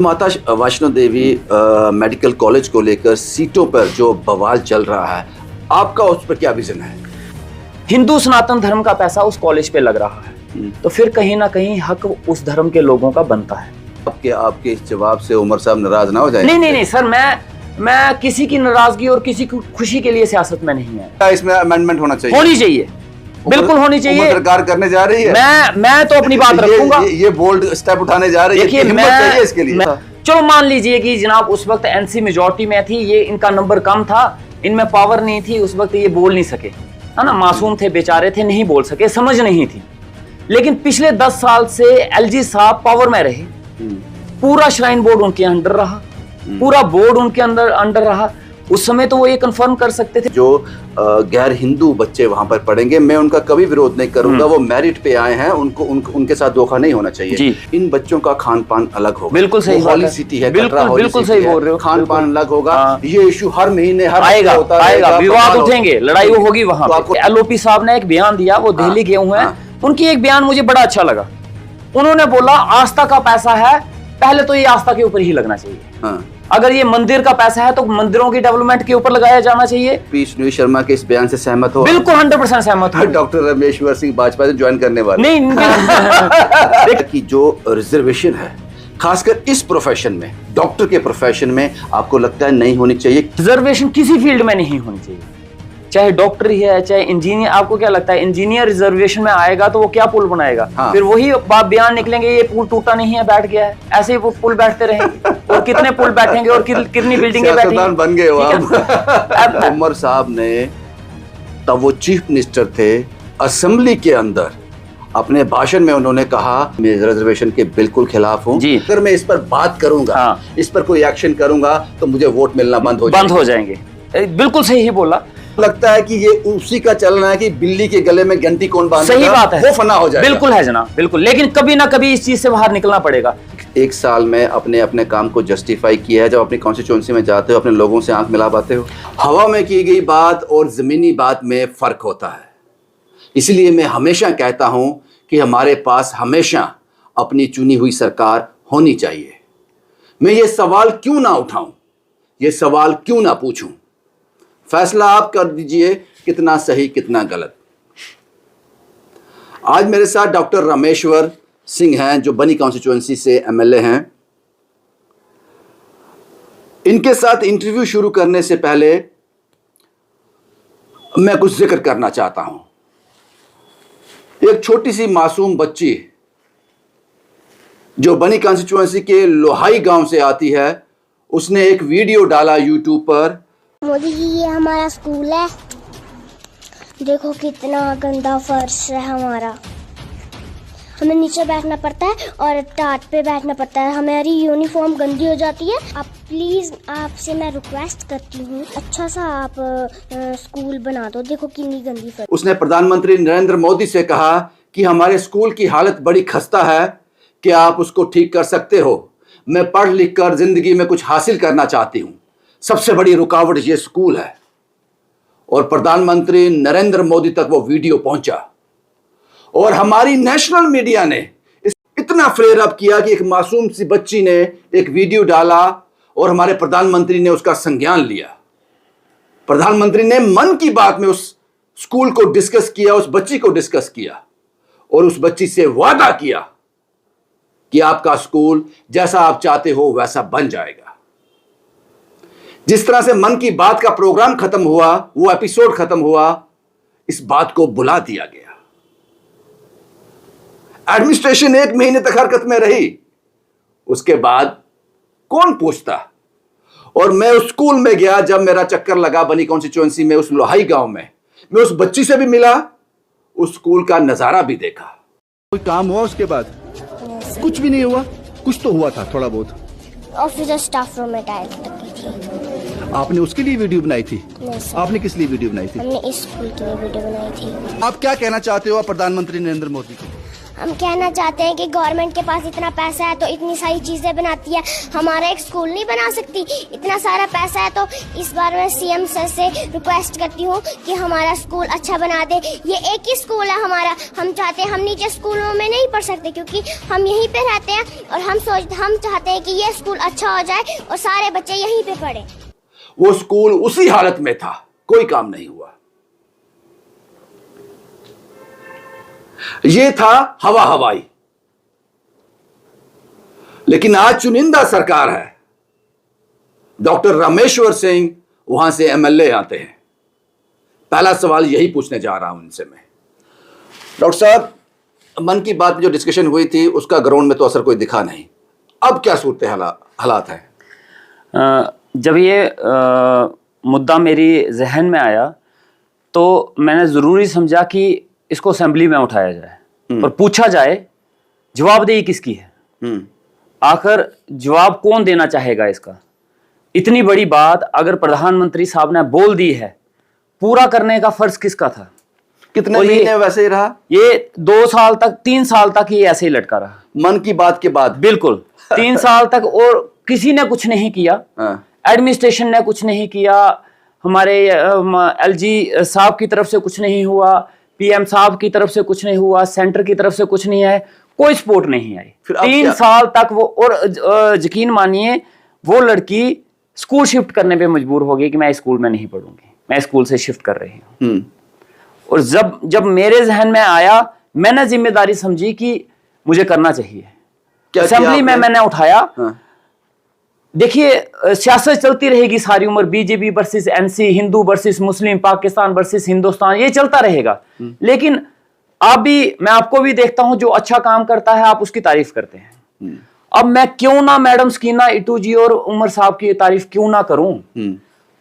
माता Vaishno Devi medical college को लेकर सीटों पर जो बवाल चल रहा है, आपका उस पर क्या विजन है? हिंदू सनातन धर्म का पैसा उस कॉलेज पे लग रहा है, तो फिर कहीं ना कहीं हक उस धर्म के लोगों का बनता है। आपके इस जवाब से उमर साहब नाराज ना हो जाए? नहीं सर, मैं किसी की नाराजगी और किसी की खुशी के लिए सियासत में नहीं है। इसमें अमेंडमेंट होनी चाहिए, बिल्कुल होनी चाहिए। सरकार करने जा रही है। मैं तो अपनी बात रखूंगा। ये बोल्ड स्टेप उठाने जा रही है। देखिए, हिम्मत चाहिए इसके लिए। चलो मान लीजिए कि जनाब उस वक्त एनसी मेजॉरिटी में थी, ये इनका नंबर कम था, इनमें पावर नहीं थी, उस वक्त ये बोल नहीं सके, है ना, मासूम थे, बेचारे थे, नहीं बोल सके, समझ नहीं थी। लेकिन पिछले 10 साल से एलजी साहब पावर में रहे, पूरा श्राइन बोर्ड उनके अंडर रहा, पूरा बोर्ड उनके अंडर रहा। उस समय तो वो ये कंफर्म कर सकते थे। जो गैर हिंदू बच्चे वहां पर पढ़ेंगे, मैं उनका कभी विरोध नहीं करूंगा, वो मेरिट पे आए हैं, उनके साथ धोखा नहीं होना चाहिए। इन बच्चों का खान पान अलग होगा। बिल्कुल सही बात है। सिटी है, बिल्कुल सही बोल रहे हो। खान पान अलग होगा। ये इशू हर महीने आएगा, विवाद उठेंगे, लड़ाई होगी वहां पे। एलओपी साहब ने एक बयान दिया, वो दिल्ली गए हुए हैं, उनकी एक बयान मुझे बड़ा अच्छा लगा। उन्होंने बोला आस्था का पैसा है, पहले तो ये आस्था के ऊपर ही लगना चाहिए। अगर ये मंदिर का पैसा है तो मंदिरों की डेवलपमेंट के ऊपर लगाया जाना चाहिए। पीयूष शर्मा के इस बयान से सहमत हो? बिल्कुल 100% सहमत हो। डॉक्टर रमेश्वर सिंह बाजपेयी से ज्वाइन करने वाले नहीं कि जो रिजर्वेशन है, खासकर इस प्रोफेशन में, डॉक्टर के प्रोफेशन में, आपको लगता है नहीं होनी चाहिए? रिजर्वेशन किसी फील्ड में नहीं होनी चाहिए, चाहे डॉक्टर ही है, चाहे इंजीनियर। आपको क्या लगता है इंजीनियर रिजर्वेशन में आएगा तो वो क्या पुल बनाएगा? फिर वही बयान निकलेंगे, ये पुल टूटा नहीं है, बैठ गया है। ऐसे ही वो पुल बैठते रहेंगे, और कितने पुल बैठेंगे और कितनी बिल्डिंगें बैठेंगी। बन गए हो आप। उमर साहब ने, तब वो चीफ मिनिस्टर थे, असेंबली के अंदर अपने भाषण में उन्होंने कहा मैं रिजर्वेशन के बिल्कुल खिलाफ हूँ। अगर मैं इस पर बात करूंगा, इस पर कोई एक्शन करूंगा तो मुझे वोट मिलना बंद हो जाएंगे। बिल्कुल सही ही बोला। लगता है कि ये उसी का चलना है कि बिल्ली के गले में घंटी कौन बांधेगा। सही बात है, वो फना हो जाएगा। बिल्कुल है जनाब, बिल्कुल। लेकिन कभी ना कभी इस चीज से बाहर निकलना पड़ेगा। एक साल में अपने काम को जस्टिफाई किया है। जब अपनी कॉन्स्टिट्यूएंसी में जाते हो, अपने लोगों से आंख मिला पाते हो। हवा में की गई बात और जमीनी बात में फर्क होता है। इसलिए मैं हमेशा कहता हूं कि हमारे पास हमेशा अपनी चुनी हुई सरकार होनी चाहिए। मैं ये सवाल क्यों ना उठाऊं, ये सवाल क्यों ना पूछूं, फैसला आप कर दीजिए कितना सही कितना गलत। आज मेरे साथ डॉक्टर रमेश्वर सिंह हैं, जो बनी कॉन्स्टिट्यूएंसी से एमएलए हैं। इनके साथ इंटरव्यू शुरू करने से पहले मैं कुछ जिक्र करना चाहता हूं। एक छोटी सी मासूम बच्ची जो बनी कॉन्स्टिट्यूएंसी के लोहाई गांव से आती है, उसने एक वीडियो डाला यूट्यूब पर। मोदी जी, ये हमारा स्कूल है, देखो कितना गंदा फर्श है हमारा, हमें नीचे बैठना पड़ता है और टाट पे बैठना पड़ता है, हमारी यूनिफॉर्म गंदी हो जाती है। आप प्लीज, आपसे मैं रिक्वेस्ट करती हूँ, अच्छा सा आप स्कूल बना दो, देखो कितनी गंदी फर्श। उसने प्रधानमंत्री नरेंद्र मोदी से कहा कि हमारे स्कूल की हालत बड़ी खस्ता है, कि आप उसको ठीक कर सकते हो। मैं पढ़ लिख कर जिंदगी में कुछ हासिल करना चाहती हूँ, सबसे बड़ी रुकावट ये स्कूल है। और प्रधानमंत्री नरेंद्र मोदी तक वो वीडियो पहुंचा और हमारी नेशनल मीडिया ने इतना फ्लेयर अप किया कि एक मासूम सी बच्ची ने एक वीडियो डाला और हमारे प्रधानमंत्री ने उसका संज्ञान लिया। प्रधानमंत्री ने मन की बात में उस स्कूल को डिस्कस किया, उस बच्ची को डिस्कस किया और उस बच्ची से वादा किया कि आपका स्कूल जैसा आप चाहते हो वैसा बन जाएगा। जिस तरह से मन की बात का प्रोग्राम खत्म हुआ, वो एपिसोड खत्म हुआ, इस बात को बुला दिया गया। एडमिनिस्ट्रेशन 1 महीने तक हरकत में रही, उसके बाद कौन पूछता। और मैं उस स्कूल में गया, जब मेरा चक्कर लगा बनी कॉन्स्टिट्यूएंसी में, उस लोहाई गांव में, मैं उस बच्ची से भी मिला, उस स्कूल का नजारा भी देखा। कोई काम हुआ उसके बाद? कुछ भी नहीं हुआ? कुछ तो हुआ था थोड़ा बहुत। ऑफिसर स्टाफ रूम में टाइल्स लगी थी। आपने उसके लिए वीडियो बनाई थी? नहीं सर। आपने किस लिए वीडियो बनाई थी? हमने इस स्कूल के लिए वीडियो बनाई थी। आप क्या कहना चाहते हो प्रधानमंत्री नरेंद्र मोदी को? हम कहना चाहते हैं कि गवर्नमेंट के पास इतना पैसा है तो इतनी सारी चीज़ें बनाती है, हमारा एक स्कूल नहीं बना सकती? इतना सारा पैसा है तो इस बार मैं सीएम सर से रिक्वेस्ट करती हूँ कि हमारा स्कूल अच्छा बना दे। ये एक ही स्कूल है हमारा, हम चाहते हैं, हम नीचे स्कूलों में नहीं पढ़ सकते क्योंकि हम यहीं पे रहते हैं और हम चाहते हैं कि ये स्कूल अच्छा हो जाए और सारे बच्चे यहीं पे पढ़े। वो स्कूल उसी हालत में था, कोई काम नहीं हुआ। ये था हवा हवाई। लेकिन आज चुनिंदा सरकार है, डॉक्टर रामेश्वर सिंह वहां से एमएलए आते हैं। पहला सवाल यही पूछने जा रहा हूं इनसे मैं। डॉक्टर साहब, मन की बात में जो डिस्कशन हुई थी उसका ग्राउंड में तो असर कोई दिखा नहीं, अब क्या सूरत हालात है? जब ये मुद्दा मेरी जहन में आया तो मैंने ज़रूरी समझा कि इसको असेंबली में उठाया जाए और पूछा जाए जवाबदेही किसकी है। आखिर जवाब कौन देना चाहेगा इसका? इतनी बड़ी बात अगर प्रधानमंत्री साहब ने बोल दी है, पूरा करने का फर्ज किसका था? कितने महीने वैसे ही रहा? ये 2 साल तक 3 साल तक ये ऐसे ही लटका रहा, मन की बात के बाद। बिल्कुल 3 साल तक, और किसी ने कुछ नहीं किया। एडमिनिस्ट्रेशन ने कुछ नहीं किया, हमारे एलजी साहब की तरफ से कुछ नहीं हुआ, पीएम साहब की तरफ से कुछ नहीं हुआ, सेंटर की तरफ से कुछ नहीं है, कोई सपोर्ट नहीं आई। 3 साल तक वो, और यकीन मानिए वो लड़की स्कूल शिफ्ट करने पे मजबूर हो गई कि मैं स्कूल में नहीं पढ़ूंगी, मैं स्कूल से शिफ्ट कर रही हूँ। और जब मेरे जहन में आया, मैंने जिम्मेदारी समझी कि मुझे करना चाहिए। असेंबली में मैंने उठाया। देखिए, सियासत चलती रहेगी सारी उम्र, BJP versus NC, Hindu versus Muslim, Pakistan versus Hindustan, ये चलता रहेगा। लेकिन आप भी, मैं आपको भी देखता हूं, जो अच्छा काम करता है आप उसकी तारीफ करते हैं। अब मैं क्यों ना मैडम सकीना इटू जी और उमर साहब की तारीफ क्यों ना करूं?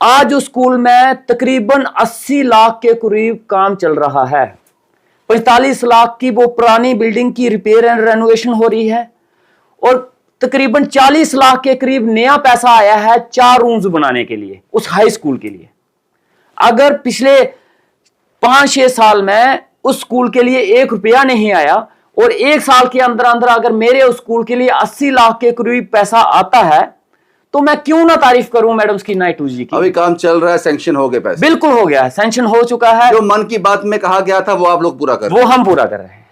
आज उस स्कूल में तकरीबन 80 लाख के करीब काम चल रहा है। 45 लाख की वो पुरानी बिल्डिंग की रिपेयर एंड रेनोवेशन हो रही है, और तकरीबन 40 लाख के करीब नया पैसा आया है 4 रूम्स बनाने के लिए, उस हाई स्कूल के लिए। अगर पिछले 5-6 साल में उस स्कूल के लिए 1 रुपया नहीं आया, और 1 साल के अंदर अंदर अगर मेरे उस स्कूल के लिए 80 लाख के करीब पैसा आता है, तो मैं क्यों ना तारीफ करूं मैडम सकीना इटू जी की। अभी काम चल रहा है, सैंक्शन हो गए पैसे? बिल्कुल हो गया है, सैंक्शन हो चुका है। जो मन की बात में कहा गया था वो आप लोग पूरा कर रहे हैं? वो हम पूरा कर रहे हैं।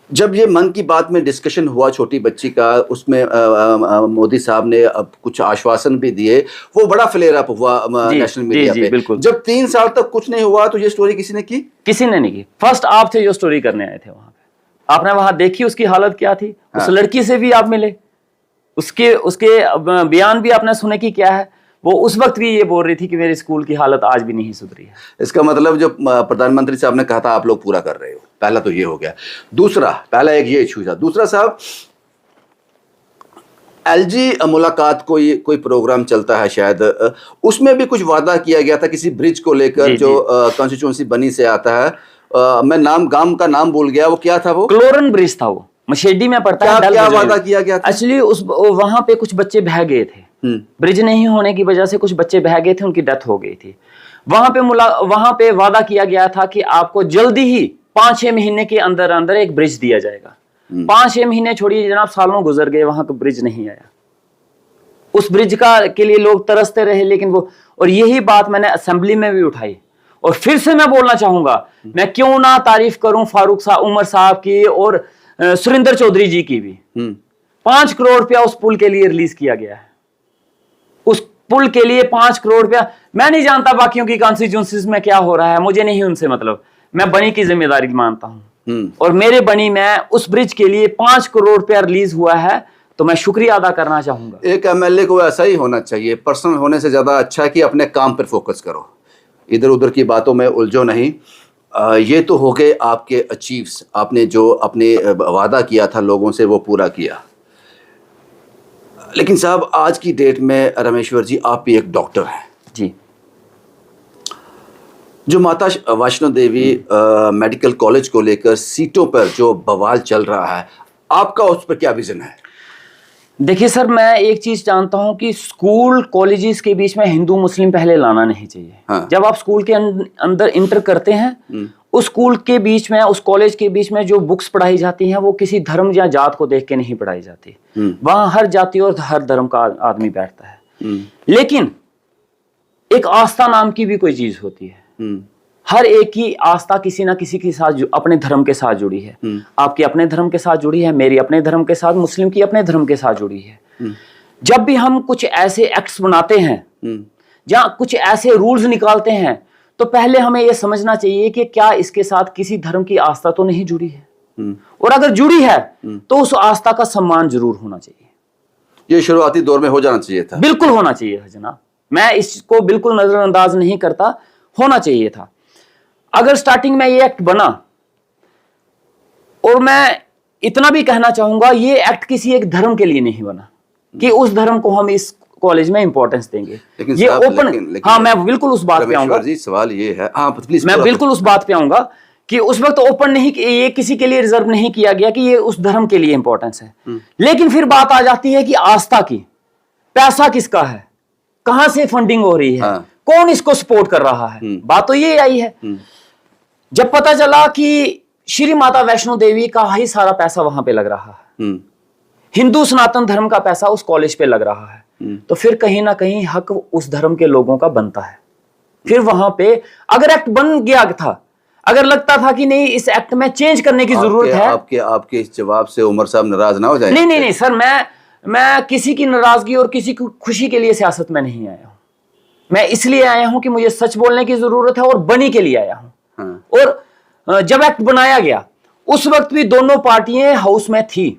जब ये मन की बात में डिस्कशन हुआ छोटी बच्ची का, उसमें मोदी साहब ने अब कुछ आश्वासन भी दिए, वो बड़ा फ्लेयर अप हुआ नेशनल मीडिया पे। बिल्कुल। जब 3 साल तक कुछ नहीं हुआ तो ये स्टोरी किसी ने की? किसी ने नहीं की। फर्स्ट आप थे जो स्टोरी करने आए थे वहां पे, आपने वहां देखी उसकी हालत क्या थी। उस लड़की से भी आप मिले, उसके बयान भी आपने सुने कि क्या है। वो उस वक्त भी ये बोल रही थी कि मेरे स्कूल की हालत आज भी नहीं सुधरी है। इसका मतलब जो प्रधानमंत्री साहब ने कहा था आप लोग पूरा कर रहे हो। पहला तो ये हो गया। दूसरा, पहला एक ये इशू था। दूसरा साहब, एलजी मुलाकात कोई प्रोग्राम चलता है शायद, उसमें भी कुछ वादा किया गया था किसी ब्रिज को लेकर जो कॉन्स्टिट्यूंसी बनी से आता है। मैं गांव का नाम भूल गया, वो क्या था? वो क्लोरन ब्रिज था, वो मशेडी में पड़ता है। क्या वादा किया गया था? एक्चुअली वहां पे कुछ बच्चे बह गए थे, ब्रिज नहीं होने की वजह से कुछ बच्चे बह गए थे, उनकी डेथ हो गई थी। वहां पे वादा किया गया था कि आपको जल्दी ही 5-6 महीने के अंदर अंदर एक ब्रिज दिया जाएगा। 5-6 महीने छोड़िए जनाब, सालों गुजर गए, वहां का ब्रिज नहीं आया। उस ब्रिज के लिए लोग तरसते रहे, लेकिन वो, और यही बात मैंने असेंबली में भी उठाई, और फिर से मैं बोलना चाहूंगा, मैं क्यों ना तारीफ करूं फारूक साहब, उमर साहब की और सुरेंद्र चौधरी जी की भी। 5 करोड़ रुपया उस पुल के लिए रिलीज किया गया है। उस पुल के लिए 5 करोड़ रुपया। मैं नहीं जानता बाकियों की कॉन्स्टिट्यूंसीज में क्या हो रहा है, मुझे नहीं उनसे मतलब, मैं बनी की जिम्मेदारी मानता हूं, और मेरे बनी में उस ब्रिज के लिए 5 करोड़ रुपया रिलीज हुआ है, तो मैं शुक्रिया अदा करना चाहूंगा। एक एमएलए को ऐसा ही होना चाहिए, पर्सनल होने से ज्यादा अच्छा है कि अपने काम पर फोकस करो, इधर उधर की बातों में उलझो नहीं। ये तो हो गए आपके अचीव्स, आपने जो अपने वादा किया था लोगों से वो पूरा किया। लेकिन साहब, आज की डेट में रामेश्वर जी, आप भी एक डॉक्टर हैं जी। जो माता वैष्णो देवी मेडिकल कॉलेज को लेकर सीटों पर जो बवाल चल रहा है, आपका उस पर क्या विजन है? देखिए सर, मैं एक चीज जानता हूं कि स्कूल कॉलेजेस के बीच में हिंदू मुस्लिम पहले लाना नहीं चाहिए। जब आप स्कूल के अंदर इंटर करते हैं, उस स्कूल के बीच में, उस कॉलेज के बीच में जो बुक्स पढ़ाई जाती हैं वो किसी धर्म या जात को देख के नहीं पढ़ाई जाती। वहां हर जाति और हर धर्म का आदमी बैठता है। लेकिन एक आस्था नाम की भी कोई चीज होती है। हर एक की आस्था किसी ना किसी के साथ अपने धर्म के साथ जुड़ी है। आपकी अपने धर्म के साथ जुड़ी है, मेरी अपने धर्म के साथ, मुस्लिम की अपने धर्म के साथ जुड़ी है। जब भी हम कुछ ऐसे एक्ट्स बनाते हैं या कुछ ऐसे रूल्स निकालते हैं, तो पहले हमें यह समझना चाहिए कि क्या इसके साथ किसी धर्म की आस्था तो नहीं जुड़ी है, और अगर जुड़ी है तो उस आस्था का सम्मान जरूर होना चाहिए। ये शुरुआती दौर में हो जाना चाहिए था। बिल्कुल होना चाहिए जनाब, मैं इसको बिल्कुल नजरअंदाज नहीं करता, होना चाहिए था। अगर स्टार्टिंग में ये एक्ट बना, और मैं इतना भी कहना चाहूंगा ये एक्ट किसी एक धर्म के लिए नहीं बना कि उस धर्म को हम इस कॉलेज में इंपॉर्टेंस देंगे। लेकिन ये ओपन, हाँ मैं बिल्कुल उस बात पे आऊंगा जी। सवाल ये है, हाँ प्लीज, मैं बिल्कुल उस बात पे आऊंगा कि उस वक्त ओपन नहीं, ये किसी के लिए रिजर्व नहीं किया गया कि ये उस धर्म के लिए इंपॉर्टेंस है। लेकिन फिर बात आ जाती है कि आस्था की, पैसा किसका है, कहां से फंडिंग हो रही है, हाँ। कौन इसको सपोर्ट कर रहा है। बात तो ये आई है, जब पता चला कि श्री माता वैष्णो देवी का ही सारा पैसा वहां पे लग रहा है, हिंदू सनातन धर्म का पैसा उस कॉलेज पे लग रहा है, तो फिर कहीं ना कहीं हक उस धर्म के लोगों का बनता है। फिर वहां पे अगर एक्ट बन गया था, अगर लगता था कि नहीं इस एक्ट में चेंज करने की जरूरत है। आपके इस जवाब से उमर साहब नाराज ना हो जाए। नहीं नहीं नहीं सर, मैं किसी की नाराजगी और किसी की खुशी के लिए सियासत में नहीं आया हूं। मैं इसलिए आया हूं कि मुझे सच बोलने की जरूरत है और बनी के लिए आया हूं। हाँ। और जब एक्ट बनाया गया उस वक्त भी दोनों पार्टियां हाउस में थी।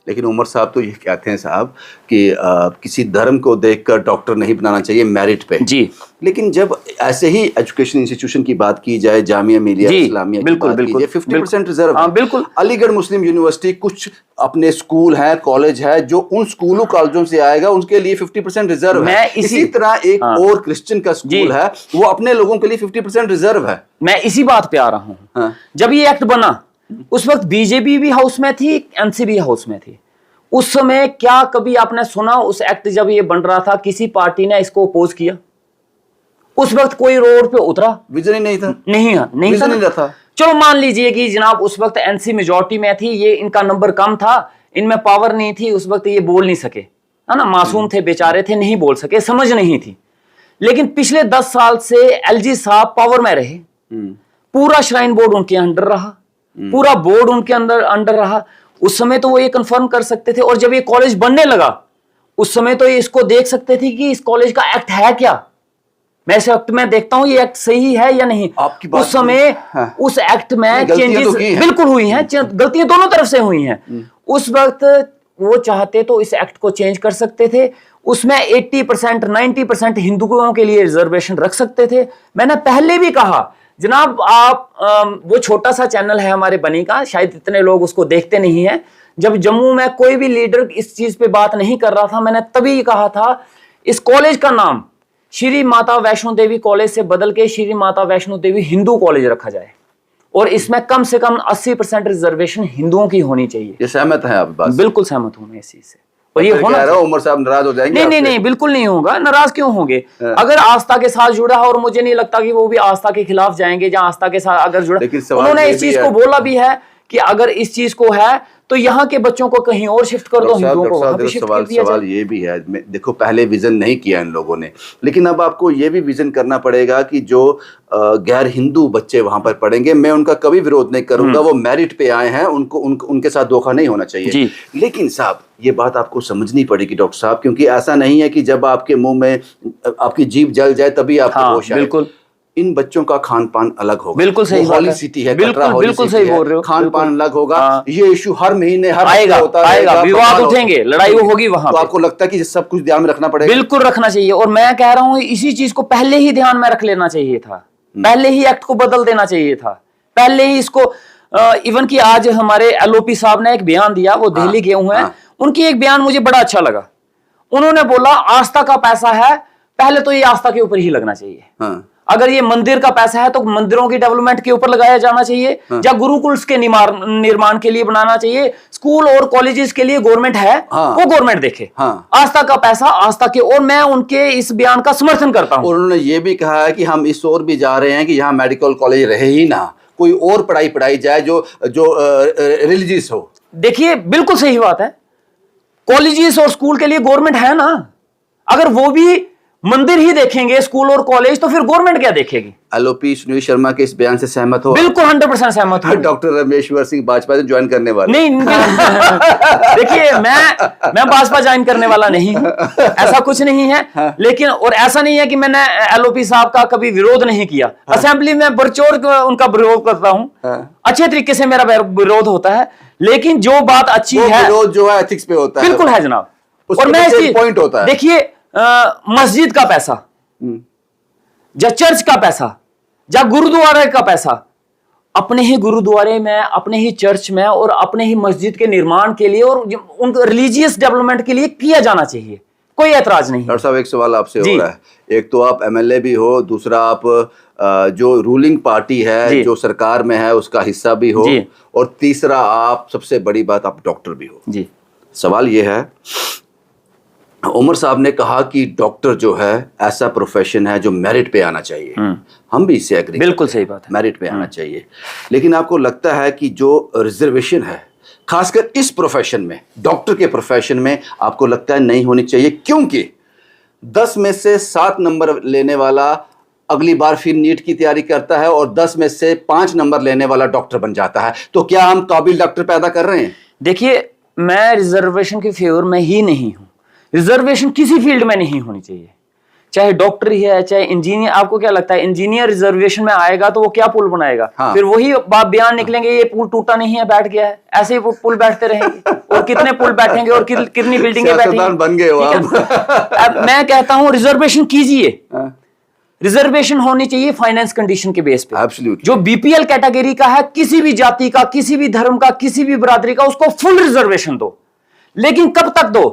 लेकिन उमर साहब तो ये कहते हैं साहब कि किसी धर्म को देखकर डॉक्टर नहीं बनाना चाहिए मेरिट पे जी। लेकिन जब ऐसे ही एजुकेशन इंस्टीट्यूशन की बात की जाए, जामिया मिलिया इस्लामिया की बात की जाए, 50% रिजर्व है। बिल्कुल। अलीगढ़ मुस्लिम यूनिवर्सिटी कुछ अपने स्कूल है, कॉलेज है, जो उन स्कूलों कॉलेजों से आएगा उनके लिए 50% रिजर्व है। इसी तरह एक और क्रिश्चियन का स्कूल है, वो अपने लोगों के लिए 50% रिजर्व है। मैं इसी बात पे आ रहा हूँ। जब ये एक्ट बना उस वक्त बीजेपी भी हाउस में थी, एनसी भी हाउस में थी। उस समय क्या कभी आपने सुना उस एक्ट जब ये बन रहा था किसी पार्टी ने इसको अपोज किया? उस वक्त कोई रोड पे उतरा? विजन ही नहीं था। नहीं था। चलो मान लीजिए कि जनाब उस वक्त एनसी मेजॉरिटी में थी, ये इनका नंबर कम था, इनमें पावर नहीं थी, उस वक्त ये बोल नहीं सके, है ना, मासूम थे, बेचारे थे, नहीं बोल सके, समझ नहीं थी। लेकिन पिछले 10 साल से एलजी साहब पावर में रहे, पूरा श्राइन बोर्ड उनके अंडर रहा, पूरा बोर्ड उनके अंडर रहा। उस समय तो वो ये कंफर्म कर सकते थे, और जब ये कॉलेज बनने लगा उस समय तो ये इसको देख सकते थे कि इस कॉलेज का एक्ट है क्या। मैं इस एक्ट में देखता हूं ये एक्ट सही है या नहीं। उस समय उस एक्ट में चेंजेस बिल्कुल हुई हैं, गलतियां दोनों तरफ से हुई हैं। उस वक्त वो चाहते तो इस एक्ट को चेंज कर सकते थे, उसमें 80% 90% हिंदुओं के लिए रिजर्वेशन रख सकते थे। मैंने पहले भी कहा जनाब, आप वो छोटा सा चैनल है हमारे बनी का, शायद इतने लोग उसको देखते नहीं है। जब जम्मू में कोई भी लीडर इस चीज पे बात नहीं कर रहा था, मैंने तभी कहा था इस कॉलेज का नाम श्री माता वैष्णो देवी कॉलेज से बदल के श्री माता वैष्णो देवी हिंदू कॉलेज रखा जाए, और इसमें कम से कम 80% रिजर्वेशन हिंदुओं की होनी चाहिए। ये सहमत है आप बात? बिल्कुल सहमत हूं मैं इस चीज से। और ये होना, उमर साहब नाराज हो जाएंगे? नहीं, बिल्कुल नहीं होगा। नाराज क्यों होंगे? अगर आस्था के साथ जुड़ा है, और मुझे नहीं लगता कि वो भी आस्था के खिलाफ जाएंगे, जहां आस्था के साथ अगर जुड़ा। उन्होंने इस चीज को बोला भी है कि अगर इस चीज को है तो यहाँ के बच्चों को कहीं और शिफ्ट कर दो, हिंदुओं को वहां पे शिफ्ट कर दिया जाए। सवाल ये भी है, देखो पहले विजन नहीं किया इन लोगों ने, लेकिन अब आपको ये भी विजन करना पड़ेगा कि जो गैर हिंदू बच्चे वहां पर पढ़ेंगे, मैं उनका कभी विरोध नहीं करूंगा, वो मेरिट पे आए हैं, उनके साथ धोखा नहीं होना चाहिए। लेकिन साहब ये बात आपको समझनी पड़ेगी डॉक्टर साहब, क्योंकि ऐसा नहीं है कि जब आपके मुंह में आपकी जीभ जल जाए तभी आपको होश आए। बिल्कुल, इन बच्चों का खान पान अलग होगा। बिल्कुल सही बात है। सिटी है, बिल्कुल सही बोल रहे हो। खान पान अलग होगा। ये इशू हर महीने हर आएगा, विवाद उठेंगे, लड़ाई होगी वहां। तो आपको लगता है कि सब कुछ ध्यान में रखना पड़ेगा? बिल्कुल रखना चाहिए, और मैं कह रहा हूं इसी चीज को पहले ही ध्यान में रख लेना चाहिए था, पहले ही एक्ट को बदल देना चाहिए था, पहले ही इसको। इवन कि आज हमारे एलओपी साहब ने एक बयान दिया, वो दिल्ली गए हुए हैं, उनकी एक बयान मुझे बड़ा अच्छा लगा। उन्होंने बोला आस्था का पैसा है, पहले तो ये आस्था के ऊपर ही लगना चाहिए। अगर ये मंदिर का पैसा है तो मंदिरों की डेवलपमेंट के ऊपर लगाया जाना चाहिए, या गुरुकुल्स के निर्माण के लिए बनाना चाहिए। स्कूल और कॉलेजेस के लिए गवर्नमेंट है, वो गवर्नमेंट देखे। आस्था का पैसा आस्था के, और मैं उनके इस बयान का समर्थन करता हूं। और उन्होंने ये भी कहा है कि हम इस ओर भी जा रहे हैं कि यहाँ मेडिकल कॉलेज रहे ही ना, कोई और पढ़ाई पढ़ाई जाए जो जो रिलीजियस हो। देखिए बिल्कुल सही बात है, कॉलेजेस और स्कूल के लिए गवर्नमेंट है ना। अगर वो भी मंदिर ही देखेंगे स्कूल और कॉलेज, तो फिर गवर्नमेंट क्या देखेगी? एलओपी सुनील शर्मा के इस बयान से सहमत हो? बिल्कुल 100% सहमत हूं। डॉक्टर रमेश्वर सिंह भाजपा से ज्वाइन करने वाले? नहीं देखिए मैं भाजपा ज्वाइन करने वाला नहीं हूं, ऐसा कुछ नहीं है। हाँ। लेकिन और ऐसा नहीं है कि मैंने एलओपी साहब का कभी विरोध नहीं किया। हाँ। असेंबली में बरचोर उनका विरोध करता हूं। हाँ। अच्छे तरीके से मेरा विरोध होता है, लेकिन जो बात अच्छी वो है, विरोध जो है एथिक्स पे होता है। बिल्कुल है जनाब। उसके और मैं पीछे इसकी पॉइंट होता है। देखिए मस्जिद का पैसा या चर्च का पैसा या गुरुद्वारे का पैसा अपने ही गुरुद्वारे में, अपने ही चर्च में और अपने ही मस्जिद के निर्माण के लिए और उनके रिलीजियस डेवलपमेंट के लिए किया जाना चाहिए, कोई ऐतराज नहीं। डॉक्टर साहब एक सवाल आपसे जी। हो रहा है, एक तो आप एमएलए भी हो, दूसरा आप जो रूलिंग पार्टी है जी। जो सरकार में है उसका हिस्सा भी हो, जी। और तीसरा आप सबसे बड़ी बात आप डॉक्टर भी हो। जी सवाल यह है, उमर साहब ने कहा कि डॉक्टर जो है ऐसा प्रोफेशन है जो मेरिट पे आना चाहिए। हम भी इससे एग्री, बिल्कुल सही बात है। मेरिट पे आना चाहिए। लेकिन आपको लगता है कि जो रिजर्वेशन है खासकर इस प्रोफेशन में, डॉक्टर के प्रोफेशन में, आपको लगता है नहीं होनी चाहिए? क्योंकि 10 में से 7 नंबर लेने वाला अगली बार फिर नीट की तैयारी करता है और 10 में से 5 नंबर लेने वाला डॉक्टर बन जाता है। तो क्या हम काबिल डॉक्टर पैदा कर रहे हैं? देखिए मैं रिजर्वेशन के फेवर में ही नहीं हूं। रिजर्वेशन किसी फील्ड में नहीं होनी चाहिए, चाहे डॉक्टर ही है चाहे इंजीनियर। आपको क्या लगता है इंजीनियर रिजर्वेशन में आएगा तो वो क्या पुल बनाएगा? हाँ। फिर वही बयान निकलेंगे ये पुल टूटा नहीं है, बैठ गया है। ऐसे ही पुल बैठते रहेंगे और कितने पुल बैठेंगे और कितनी बिल्डिंगें सियासतदान बन गए हो ठीक है? अब मैं कहता हूं रिजर्वेशन कीजिए। रिजर्वेशन होनी चाहिए फाइनेंस कंडीशन के बेस पे। Absolutely. जो बीपीएल कैटेगरी का है, किसी भी जाति का, किसी भी धर्म का, किसी भी बरादरी का, उसको फुल रिजर्वेशन दो। लेकिन कब तक दो?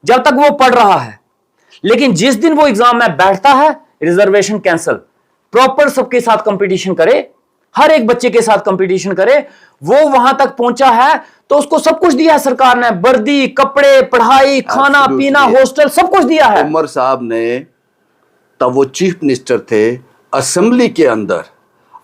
जब तक वो पढ़ रहा है। लेकिन जिस दिन वो एग्जाम में बैठता है रिजर्वेशन कैंसल। प्रॉपर सबके साथ कंपटीशन करे, हर एक बच्चे के साथ कंपटीशन करे। वो वहां तक पहुंचा है तो उसको सब कुछ दिया है सरकार ने, वर्दी, कपड़े, पढ़ाई, खाना पीना, हॉस्टल, सब कुछ दिया है। उमर साहब ने, तब वो चीफ मिनिस्टर थे, असेंबली के अंदर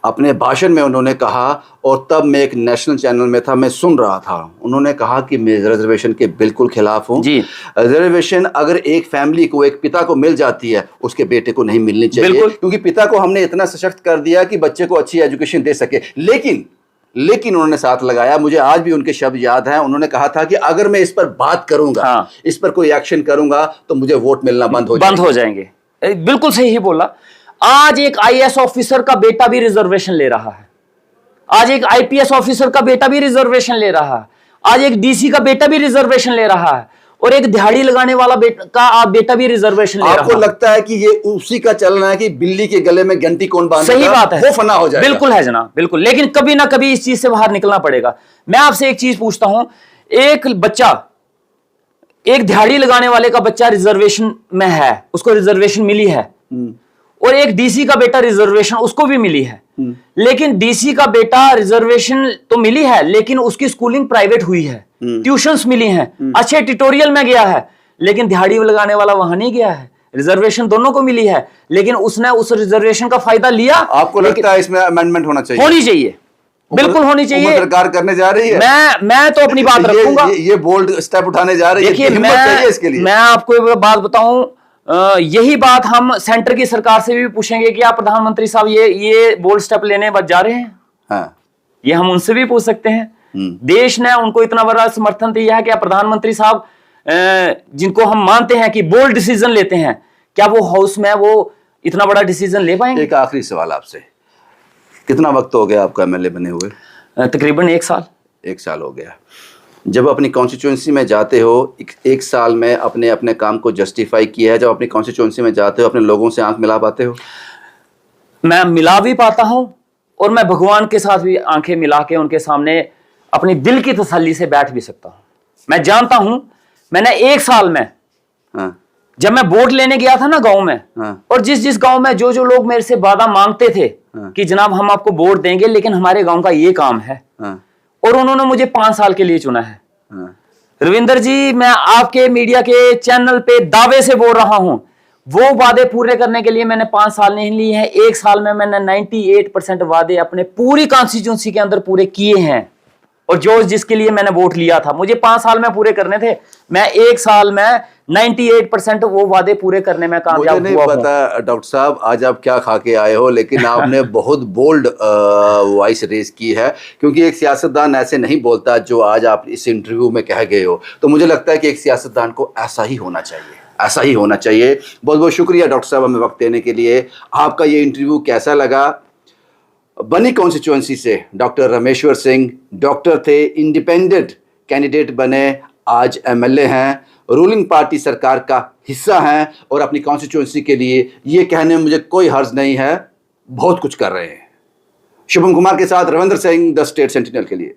अपने भाषण में उन्होंने कहा, और तब मैं एक नेशनल चैनल में था, मैं सुन रहा था, उन्होंने कहा कि मैं रिजर्वेशन के बिल्कुल खिलाफ हूं। जी। रिजर्वेशन अगर एक फैमिली को, एक पिता को मिल जाती है, उसके बेटे को नहीं मिलनी चाहिए। बिल्कुल। क्योंकि पिता को हमने इतना सशक्त कर दिया कि बच्चे को अच्छी एजुकेशन दे सके। लेकिन उन्होंने साथ लगाया, मुझे आज भी उनके शब्द याद हैं, उन्होंने कहा था कि अगर मैं इस पर बात करूंगा, हाँ। इस पर कोई एक्शन करूंगा तो मुझे वोट मिलना बंद हो जाएंगे। बिल्कुल सही ही बोला। आज एक आईएएस ऑफिसर का बेटा भी रिजर्वेशन ले रहा है, आज एक आईपीएस ऑफिसर का बेटा भी रिजर्वेशन ले रहा है, आज एक डीसी का बेटा भी रिजर्वेशन ले रहा है, और एक दिहाड़ी लगाने वाला बेटा भी रिजर्वेशन ले रहा है। आपको लगता है कि ये उसी का चलना है कि बिल्ली के गले में घंटी कौन बांधेगा? सही बात है, वो फना हो जाएगा। बिल्कुल है जनाब, बिल्कुल। लेकिन कभी ना कभी इस चीज से बाहर निकलना पड़ेगा। मैं आपसे एक चीज पूछता हूं, एक बच्चा, एक दिहाड़ी लगाने वाले का बच्चा रिजर्वेशन में है, उसको रिजर्वेशन मिली है, और एक डीसी का बेटा रिजर्वेशन उसको भी मिली है। लेकिन डीसी का बेटा रिजर्वेशन तो मिली है, लेकिन उसकी स्कूलिंग प्राइवेट हुई है, ट्यूशंस मिली हैं, अच्छे ट्यूटोरियल में गया है। लेकिन दिहाड़ी लगाने वाला वहां नहीं गया है, रिजर्वेशन दोनों को मिली है, लेकिन उसने उस रिजर्वेशन का फायदा लिया। आपको लगता है इसमें अमेंडमेंट होना चाहिए? होनी चाहिए, बिल्कुल होनी चाहिए। सरकार करने जा रही है। मैं तो अपनी बात रखूंगा। ये बोल्ड स्टेप उठाने जा रही है। देखिए हिम्मत चाहिए इसके लिए। मैं आपको एक बात बताऊं, यही बात हम सेंटर की सरकार से भी पूछेंगे कि आप प्रधानमंत्री साहब ये बोल्ड स्टेप लेने जा रहे हैं। हाँ। ये हम उनसे भी पूछ सकते हैं। देश ने उनको इतना बड़ा समर्थन दिया है, क्या प्रधानमंत्री साहब जिनको हम मानते हैं कि बोल्ड डिसीजन लेते हैं, क्या वो हाउस में वो इतना बड़ा डिसीजन ले पाएंगे? एक आखिरी सवाल आपसे, कितना वक्त हो गया आपको एमएलए बने हुए? तकरीबन 1 साल। 1 साल हो गया। जब अपनी कॉन्स्टिट्यूंसी में जाते हो, 1 साल में अपने काम को जस्टिफाई किया है? जब अपनी कॉन्स्टिट्यूंसी में जाते हो, अपने लोगों से आंख मिला पाते हो? मैं मिला भी पाता हूं, और मैं भगवान के साथ भी आंखें मिला के उनके सामने अपनी दिल की तसल्ली से बैठ भी सकता हूं। मैं जानता हूं, मैंने 1 साल में, हाँ। जब मैं वोट लेने गया था ना गांव में, हाँ। और जिस गांव में जो लोग मेरे से वादा मांगते थे, हाँ। कि जनाब हम आपको वोट देंगे लेकिन हमारे गांव का ये काम है, हाँ। और उन्होंने मुझे 5 साल के लिए चुना है। हाँ। रविंदर जी, मैं आपके मीडिया के चैनल पे दावे से बोल रहा हूं, वो वादे पूरे करने के लिए मैंने 5 साल नहीं लिए हैं। 1 साल में मैंने 98% वादे अपने पूरी कॉन्स्टिट्यूंसी के अंदर पूरे किए हैं। और जो जिसके लिए मैंने वोट लिया था, मुझे 5 साल में पूरे करने थे, मैं 1 साल में 98% वो वादे पूरे करने में कामयाब मुझे नहीं हुआ हूं। पता डॉक्टर साहब आज आप क्या खा के आए हो, लेकिन आपने बहुत बोल्ड वॉइस रेज की है, क्योंकि एक सियासतदान ऐसे नहीं बोलता जो आज आप इस इंटरव्यू में कह गए हो। तो मुझे लगता है कि एक सियासतदान को ऐसा ही होना चाहिए, ऐसा ही होना चाहिए। बहुत बहुत शुक्रिया डॉक्टर साहब हमें वक्त देने के लिए। आपका ये इंटरव्यू कैसा लगा? बनी कॉन्स्टिट्यूएंसी से डॉक्टर रमेश्वर सिंह डॉक्टर थे, इंडिपेंडेंट कैंडिडेट बने, आज एमएलए हैं, रूलिंग पार्टी सरकार का हिस्सा हैं और अपनी कॉन्स्टिट्यूएंसी के लिए ये कहने में मुझे कोई हर्ज नहीं है, बहुत कुछ कर रहे हैं। शुभम कुमार के साथ Ravindra Singh, the state sentinel के लिए।